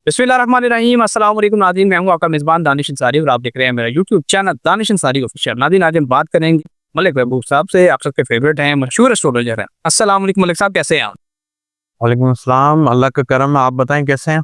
बिस्मिल्लाहिर्रहमानिर्रहीम। अस्सलाम वालेकुम नाज़रीन, मैं हूं आपका मेज़बान दानिश अंसारी और आप देख रहे हैं मेरा YouTube channel Danish Ansari official. नाज़रीन, आज हम बात करेंगे मलिक महबूब साहब से। आप सबके फेवरेट हैं, मशहूर एस्ट्रोलॉजर हैं। अस्सलाम वालेकुम मलिक साहब, कैसे हैं आप? वालेकुम अस्सलाम। अल्लाह का करम है। आप बताएं कैसे हैं?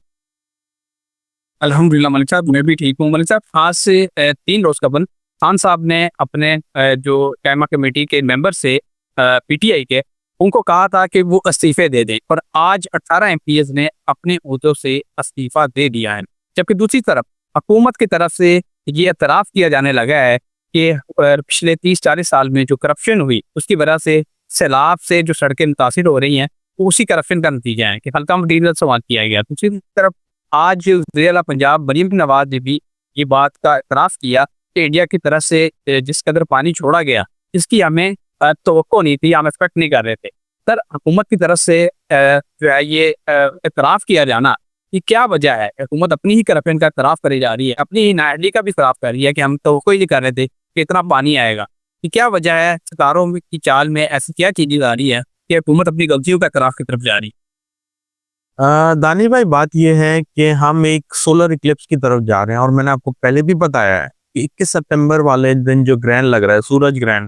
अल्हम्दुलिल्लाह मलिक साहब, मैं भी ठीक हूँ। मलिक साहब, आज से 3 रोज़ कबल खान साहब ने अपने जो कायमा कमेटी के मेंबर से पीटीआई के, उनको कहा था कि वो इस्तीफ़े दे दें और आज 18 एमपीज़ ने अपने ओहदों से इस्तीफ़ा दे दिया है। जबकि दूसरी तरफ हुकूमत की तरफ से ये एतराफ़ किया जाने लगा है कि पिछले 30-40 साल में जो करप्शन हुई, उसकी वजह से सैलाब से जो सड़कें मुतासिर हो रही हैं, वो उसी करप्शन का नतीजा है कि हल्का मटीरियल इस्तेमाल किया गया। दूसरी तरफ आज वज़ीर-ए-आला पंजाब मरीम नवाज़ ने भी ये बात का एतराफ़ किया कि इंडिया की तरफ से जिस कदर पानी छोड़ा गया, इसकी हमें तवक्को नहीं थी, हम एक्सपेक्ट नहीं कर रहे थे। सर, हुकूमत की तरफ से जो है ये एतराफ़ किया जाना, ये क्या वजह है? हुकूमत अपनी ही करप्शन का एतराफ़ करे जा रही है, अपनी ही नाअहली का भी एतराफ़ कर रही है कि हम तवक्को ही नहीं कर रहे थे कि इतना पानी आएगा। ये क्या वजह है? सितारों की चाल में ऐसी क्या चीज़ें आ रही है कि हुकूमत अपनी गलतियों का एतराफ़ की तरफ जा रही है? दानिश भाई, बात ये है कि हम एक सोलर इक्लिप्स की तरफ जा रहे हैं और मैंने आपको पहले भी बताया है कि 21 सितंबर वाले दिन जो ग्रहण लग रहा है, सूरज ग्रहण,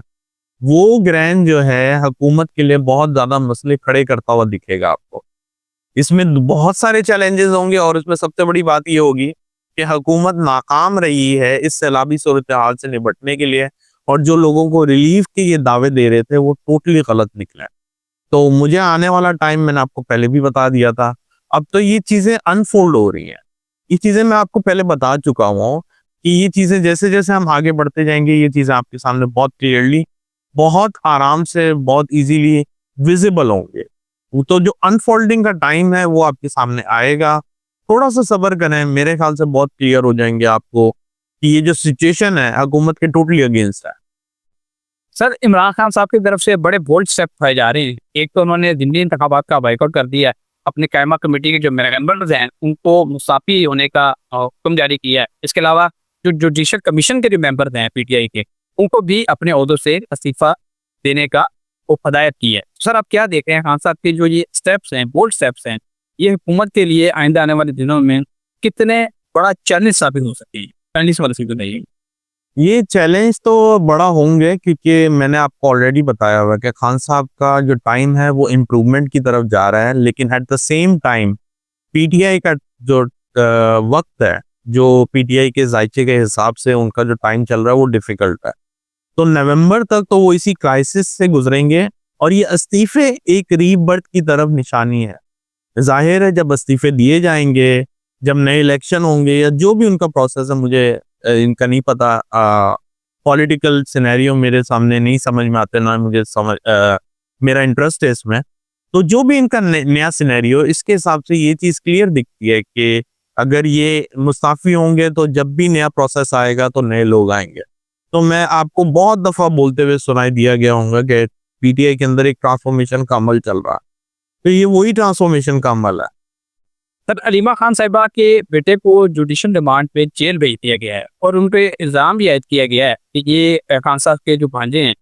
वो ग्रहण जो है हुकूमत के लिए बहुत ज्यादा मसले खड़े करता हुआ दिखेगा आपको। इसमें बहुत सारे चैलेंजेस होंगे और इसमें सबसे बड़ी बात ये होगी कि हुकूमत नाकाम रही है इस सैलाबी सूरत हाल से निपटने के लिए, और जो लोगों को रिलीफ के ये दावे दे रहे थे वो टोटली गलत निकले। तो मुझे आने वाला टाइम मैंने आपको पहले भी बता दिया था। अब तो ये चीजें अनफोल्ड हो रही हैं। ये चीजें मैं आपको पहले बता चुका हूँ कि ये चीजें जैसे जैसे हम आगे बढ़ते जाएंगे, ये चीजें आपके सामने बहुत क्लियरली, बहुत आराम से, बहुत इजीली विजिबल होंगे। वो तो जो अनफोल्डिंग का टाइम है वो आपके सामने आएगा। थोड़ा सा सब्र करें, मेरे ख्याल से बहुत क्लियर हो जाएंगे आपको कि ये जो सिचुएशन है हुकूमत के टोटली अगेंस्ट है। सर, इमरान खान साहब की तरफ से बड़े बोल्ड स्टेप उठाए जा रहे हैं। एक तो उन्होंने दिल्ली इंतखाबात का बाइकआउट कर दिया है। अपने कायमा कमेटी के जो मेंबर्स हैं, उनको मुस्ताफी होने का हुक्म जारी किया है। इसके अलावा जो जुडिशल कमीशन के जो मेंबर्स हैं पीटीआई के, उनको भी अपने ओहदों से इस्तीफा देने का वो हदायत की है। सर, आप क्या देख रहे हैं खान साहब के जो ये स्टेप्स हैं, बोल्ड स्टेप्स हैं, ये हुकूमत के लिए आइंदा आने वाले दिनों में कितने बड़ा चैलेंज साबित हो सकते हैं? पहली सवाल इसकी बताइए। ये चैलेंज तो बड़ा होंगे क्योंकि मैंने आपको ऑलरेडी बताया हुआ है कि खान साहब का जो टाइम है वो इम्प्रूवमेंट की तरफ जा रहा है, लेकिन at the same time PTI का जो वक्त है, जो पीटीआई के जायचे के हिसाब से उनका जो टाइम चल रहा है वो डिफिकल्ट है। तो नवंबर तक तो वो इसी क्राइसिस से गुजरेंगे और ये इस्तीफे एक रीबर्थ की तरफ निशानी है। जाहिर है जब इस्तीफे दिए जाएंगे, जब नए इलेक्शन होंगे या जो भी उनका प्रोसेस है, मुझे इनका नहीं पता। पॉलिटिकल सिनेरियो मेरे सामने नहीं समझ में आते, ना मुझे मेरा इंटरेस्ट है इसमें। तो जो भी इनका नया सिनेरियो, इसके हिसाब से ये चीज क्लियर दिखती है कि अगर ये मुस्ताफी होंगे तो जब भी नया प्रोसेस आएगा तो नए लोग आएंगे। तो मैं आपको बहुत दफा बोलते हुए सुनाई दिया गया होगा कि पीटीआई के अंदर एक ट्रांसफॉर्मेशन का अमल चल रहा है। तो ये वही ट्रांसफॉर्मेशन का अमल है। सर, अलीमा खान साहिबा के बेटे को जुडिशल रिमांड पे जेल भेज दिया गया है और उन पे इल्ज़ाम भी आयद किया गया है कि ये खान साहब के जो भांजे हैं,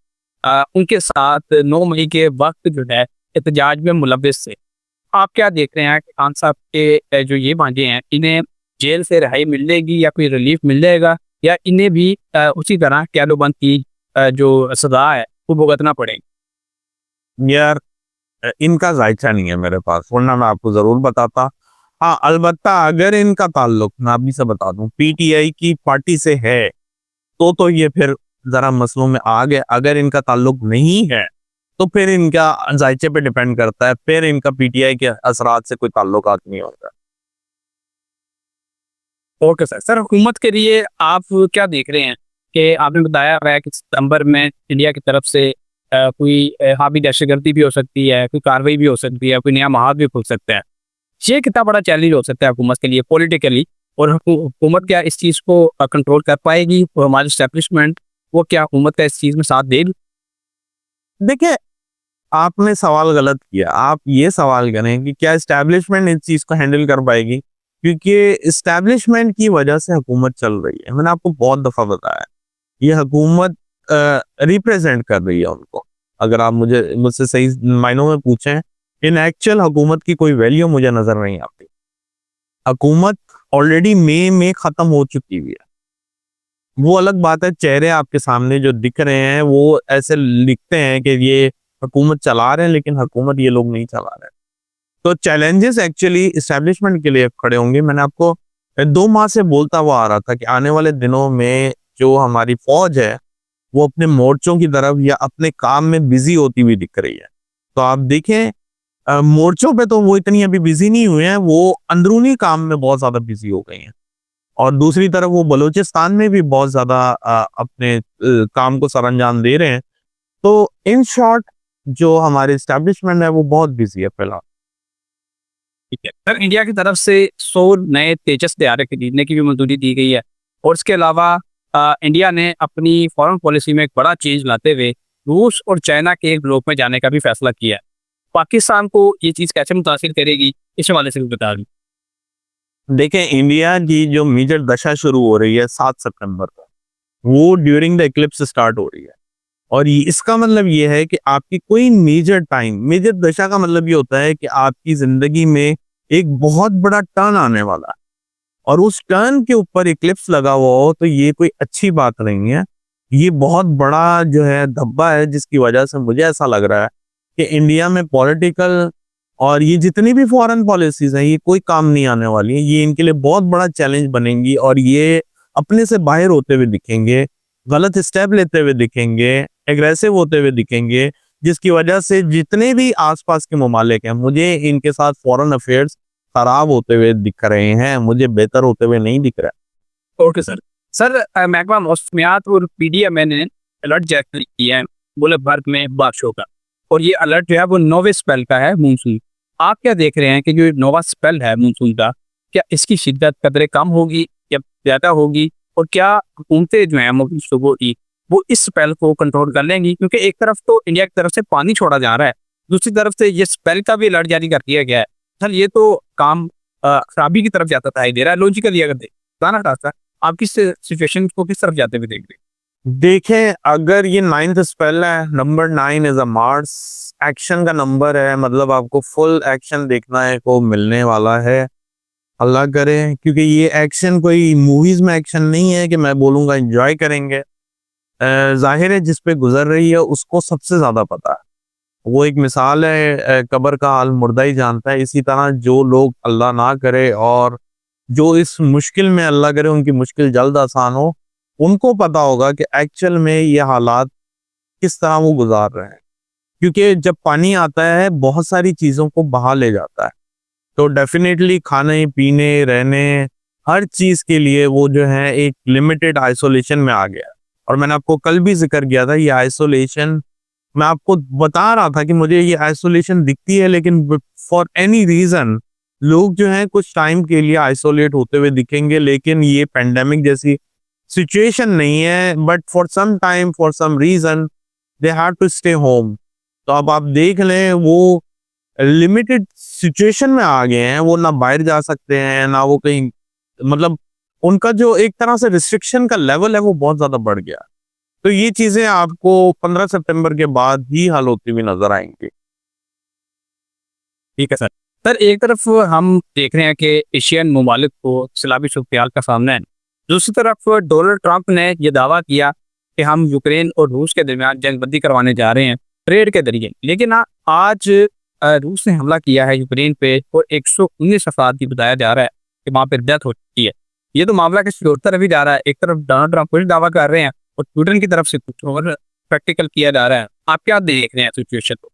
उनके साथ 9 मई के वक्त जो है एहतजाज में मुलविस थे। आप क्या देख रहे हैं कि खान साहब के जो ये भांजे हैं, इन्हें जेल से रिहाई मिलेगी या कोई रिलीफ मिल जाएगा, या इन्हें भी उसी तरह कैदोबंद की जो सजा है वो भुगतना पड़ेगी? यार, इनका जायचा नहीं है मेरे पास, वरना मैं आपको जरूर बताता। हाँ, अलबत्ता अगर इनका ताल्लुक, मैं अभी से बता दूं, पीटीआई की पार्टी से है तो ये फिर जरा मसलों में आ गए। अगर इनका ताल्लुक नहीं है तो फिर इनका जायचे पे डिपेंड करता है, फिर इनका पीटीआई के असरात से कोई ताल्लुकात नहीं होता। Okay sir. सर, हुकूमत के लिए आप क्या देख रहे हैं कि आपने बताया हुआ है कि सितंबर में इंडिया की तरफ से कोई हावी दहशतगर्दी भी हो सकती है, कोई कार्रवाई भी हो सकती है, कोई नया महाज भी खुल सकता है। ये कितना बड़ा चैलेंज हो सकता है हुकूमत के लिए पॉलिटिकली, और हुकूमत क्या इस चीज़ को कंट्रोल कर पाएगी? और हमारी स्टैब्लिशमेंट, वो क्या हुकूमत का इस चीज़ में साथ देगी? देखिए, आपने सवाल गलत किया। आप ये सवाल करें कि क्या एस्टैब्लिशमेंट इस चीज को हैंडल कर पाएगी, क्योंकि एस्टैब्लिशमेंट की वजह से हुकूमत चल रही है। मैंने आपको बहुत दफा बताया, ये हुकूमत रिप्रेजेंट कर रही है उनको। अगर आप मुझसे सही मायनों में पूछें, इन एक्चुअल हुकूमत की कोई वैल्यू मुझे नजर नहीं आती। हुकूमत ऑलरेडी मई में खत्म हो चुकी हुई है। वो अलग बात है, चेहरे आपके सामने जो दिख रहे हैं वो ऐसे लिखते हैं कि ये हुकूमत चला रहे हैं, लेकिन हुकूमत ये लोग नहीं चला रहे। तो चैलेंजेस एक्चुअली इस्टेब्लिशमेंट के लिए खड़े होंगे। मैंने आपको 2 माह से बोलता हुआ आ रहा था कि आने वाले दिनों में जो हमारी फौज है वो अपने मोर्चों की तरफ या अपने काम में बिजी होती हुई दिख रही है। तो आप देखें मोर्चों पे तो वो इतनी अभी बिजी नहीं हुए हैं, वो अंदरूनी काम में बहुत ज्यादा बिजी हो गई हैं। और दूसरी तरफ वो बलूचिस्तान में भी बहुत ज्यादा अपने काम को सरअंजाम दे रहे हैं। तो इन शॉर्ट जो हमारे इस्टेब्लिशमेंट है वो बहुत बिजी है फिलहाल। ठीक है सर, इंडिया की तरफ से 100 नए तेजस तैयारे खरीदने की भी मंजूरी दी गई है और इसके अलावा इंडिया ने अपनी फॉरेन पॉलिसी में एक बड़ा चेंज लाते हुए रूस और चाइना के एक ग्रुप में जाने का भी फैसला किया है। पाकिस्तान को ये चीज़ कैसे मुतासिर करेगी, इस हवाले से भी बता दूं। देखें, इंडिया की जो मेजर दशा शुरू हो रही है 7 सितंबर को, वो ड्यूरिंग द इक्लिप्स स्टार्ट हो रही है। और इसका मतलब ये है कि आपकी कोई मेजर दशा का मतलब ये होता है कि आपकी जिंदगी में एक बहुत बड़ा टर्न आने वाला है और उस टर्न के ऊपर इक्लिप्स लगा हुआ हो तो ये कोई अच्छी बात नहीं है। ये बहुत बड़ा जो है धब्बा है, जिसकी वजह से मुझे ऐसा लग रहा है कि इंडिया में पॉलिटिकल और ये जितनी भी फॉरेन पॉलिसीज हैं ये कोई काम नहीं आने वाली है। ये इनके लिए बहुत बड़ा चैलेंज बनेंगी और ये अपने से बाहर होते हुए दिखेंगे, गलत स्टेप लेते हुए दिखेंगे, एग्रेसिव होते हुए दिखेंगे, जिसकी वजह से जितने भी आसपास के ममालिक हैं मुझे इनके साथ फॉरेन अफेयर्स खराब होते हुए दिख रहे हैं, मुझे बेहतर होते हुए नहीं दिख रहा। Okay sir. सर, महकमा मौसमियात और पीडीएमए ने अलर्ट जारी किया है मुल्क भर में बारिशों का, और ये अलर्ट जो है वो नौवे स्पेल का है मानसून। आप क्या देख रहे हैं कि जो नौवा स्पेल है मानसून का, क्या इसकी शिद्दत कदरे कम होगी या ज़्यादा होगी, और क्या हुकूमतें जो हैं मुख्तलिफ सूबों की वो इस स्पेल को कंट्रोल कर लेंगी? क्योंकि एक तरफ तो इंडिया की तरफ से पानी छोड़ा जा रहा है, दूसरी तरफ से ये स्पेल का भी अलर्ट जारी कर दिया गया है। सर, ये तो काम खराबी की तरफ जाता दिखाई दे रहा है। लॉजिकली अगर बताना सर, आप किस सिचुएशन को किस तरफ जाते हुए देख रहे हैं? देखें, अगर ये 9th स्पेल है, number 9 is a Mars, action का नंबर है, मतलब आपको फुल एक्शन देखना है को मिलने वाला है। अल्लाह करे, क्योंकि ये एक्शन कोई मूवीज में एक्शन नहीं है कि मैं बोलूंगा एंजॉय करेंगे। जाहिर है जिस पे गुजर रही है उसको सबसे ज्यादा पता है। वो एक मिसाल है, कब्र का हाल मुर्दा ही जानता है। इसी तरह जो लोग अल्लाह ना करे और जो इस मुश्किल में अल्लाह करे उनकी मुश्किल जल्द आसान हो, उनको पता होगा कि एक्चुअल में ये हालात किस तरह वो गुजार रहे हैं। क्योंकि जब पानी आता है बहुत सारी चीज़ों को बहा ले जाता है, तो डेफिनेटली खाने पीने रहने हर चीज़ के लिए वो जो है एक लिमिटेड आइसोलेशन में आ गया। और मैंने आपको कल भी जिक्र किया था, ये आइसोलेशन मैं आपको बता रहा था कि मुझे ये आइसोलेशन दिखती है, लेकिन फॉर एनी रीज़न लोग जो हैं कुछ टाइम के लिए आइसोलेट होते हुए दिखेंगे, लेकिन ये पेंडेमिक जैसी सिचुएशन नहीं है। But for some time, for some reason they have to stay home. तो अब आप देख लें, वो लिमिटेड सिचुएशन में आ गए हैं, वो ना बाहर जा सकते हैं ना वो कहीं, मतलब उनका जो एक तरह से रिस्ट्रिक्शन का लेवल है वो बहुत ज्यादा बढ़ गया। तो ये चीजें आपको 15 सितंबर के बाद ही हल होती हुई नजर आएंगी। ठीक है सर। सर, एक तरफ हम देख रहे हैं कि एशियन ममालिक को सैलाबी सूरत का सामना है, दूसरी तरफ डोनाल्ड ट्रंप ने यह दावा किया कि हम यूक्रेन और रूस के दरमियान जंगबंदी करवाने जा रहे हैं ट्रेड के जरिए। लेकिन आज रूस ने हमला किया है यूक्रेन पे और 119 अफराद की बताया जा रहा है कि वहाँ पर डेथ हो चुकी है। ये तो मामला किसी और तरफ ही जा रहा है। एक तरफ डोनाल्ड ट्रंप कुछ दावा कर रहे हैं और पुतिन की तरफ से कुछ और प्रैक्टिकल किया जा रहा है। आप क्या देख रहे हैं सिचुएशन को?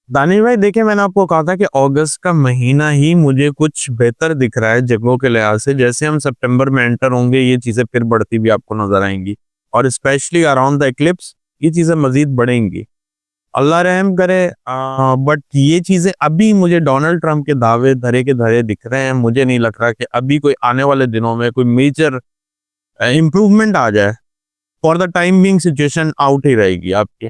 दानिश भाई, देखिए, मैंने आपको कहा था कि अगस्त का महीना ही मुझे कुछ बेहतर दिख रहा है जगहों के लिहाज से। जैसे हम सितंबर में एंटर होंगे ये चीजें फिर बढ़ती भी आपको नजर आएंगी, और स्पेशली अराउंड द इक्लिप्स ये चीजें मजीद बढ़ेंगी, अल्लाह रहम करे। बट ये चीजें अभी मुझे डोनाल्ड ट्रंप के दावे धरे के धरे दिख रहे हैं। मुझे नहीं लग रहा कि अभी कोई आने वाले दिनों में कोई मेजर इम्प्रूवमेंट आ जाए। For the time being situation out ही रहेगी आपकी।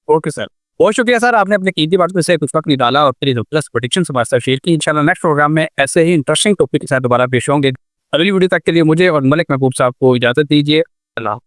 ओके सर, बहुत शुक्रिया सर, आपने अपने कीमती बातों से कुछ वक्त निकाला और फिर प्रेडिक्शन हमारे साथ शेयर की। इंशाल्लाह नेक्स्ट प्रोग्राम में ऐसे ही इंटरेस्टिंग टॉपिक के साथ दोबारा पेश होंगे। अगली वीडियो तक के लिए मुझे और मलिक महबूब साहब को इजाजत दीजिए। अल्लाह।